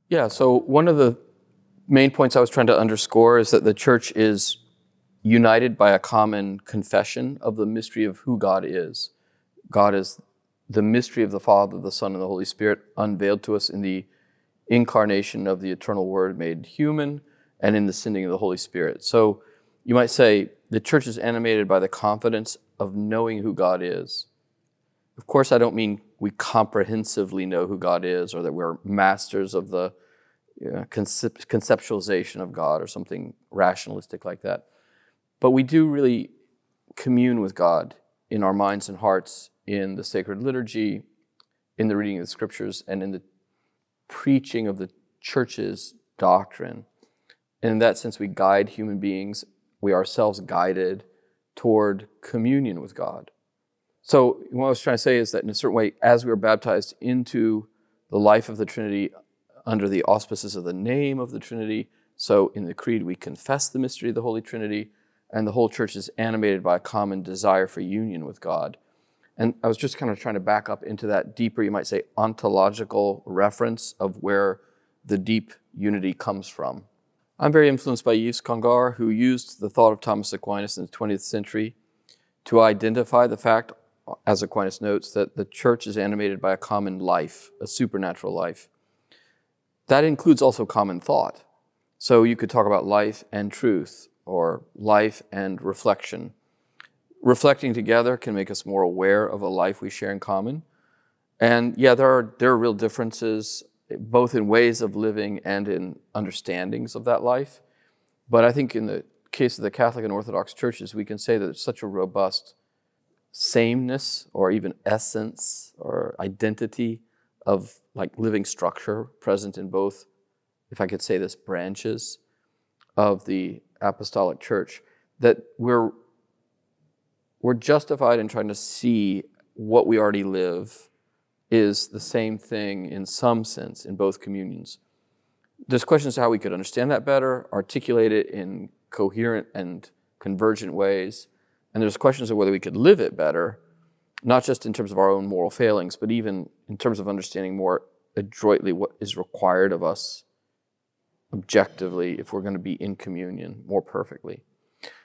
Yeah, so one of the main points I was trying to underscore is that the church is united by a common confession of the mystery of who God is. God is the mystery of the Father, the Son, and the Holy Spirit unveiled to us in the incarnation of the eternal Word made human and in the sending of the Holy Spirit. So you might say the church is animated by the confidence of knowing who God is. Of course, I don't mean we comprehensively know who God is or that we're masters of the conceptualization of God or something rationalistic like that. But we do really commune with God in our minds and hearts in the sacred liturgy, in the reading of the scriptures, and in the preaching of the church's doctrine. And in that sense, we guide human beings. We ourselves guided toward communion with God. So what I was trying to say is that in a certain way, as we are baptized into the life of the Trinity under the auspices of the name of the Trinity, so in the Creed we confess the mystery of the Holy Trinity, and the whole church is animated by a common desire for union with God. And I was just kind of trying to back up into that deeper, you might say, ontological reference of where the deep unity comes from. I'm very influenced by Yves Congar, who used the thought of Thomas Aquinas in the 20th century to identify the fact, as Aquinas notes, that the church is animated by a common life, a supernatural life. That includes also common thought. So you could talk about life and truth, or life and reflection. Reflecting together can make us more aware of a life we share in common. And yeah, there are real differences, both in ways of living and in understandings of that life. But I think in the case of the Catholic and Orthodox churches, we can say that it's such a robust sameness or even essence or identity of like living structure present in both, if I could say this, branches of the apostolic church, that we're justified in trying to see what we already live is the same thing in some sense in both communions. There's questions how we could understand that better, articulate it in coherent and convergent ways, and there's questions of whether we could live it better, not just in terms of our own moral failings, but even in terms of understanding more adroitly what is required of us objectively if we're going to be in communion more perfectly.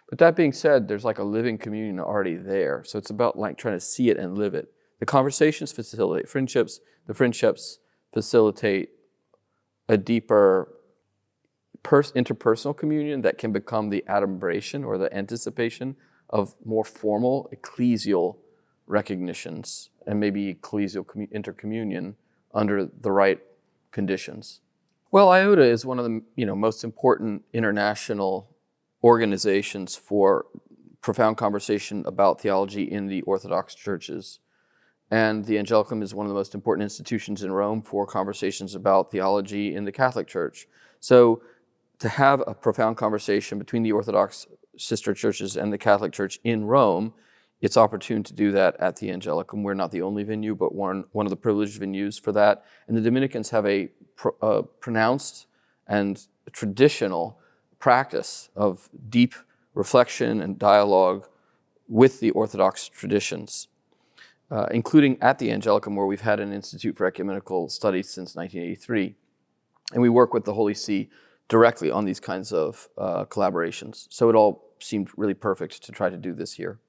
But that being said, there's like a living communion already there. So it's about like trying to see it and live it. The conversations facilitate friendships. The friendships facilitate a deeper interpersonal communion that can become the adumbration or the anticipation of more formal ecclesial recognitions and maybe ecclesial intercommunion under the right conditions. Well, IOTA is one of the most important international organizations for profound conversation about theology in the Orthodox churches. And the Angelicum is one of the most important institutions in Rome for conversations about theology in the Catholic Church. So to have a profound conversation between the Orthodox sister churches and the Catholic Church in Rome, it's opportune to do that at the Angelicum. We're not the only venue, but one of the privileged venues for that. And the Dominicans have a pronounced and traditional practice of deep reflection and dialogue with the Orthodox traditions, including at the Angelicum, where we've had an Institute for Ecumenical Studies since 1983. And we work with the Holy See directly on these kinds of collaborations. So it all seemed really perfect to try to do this here.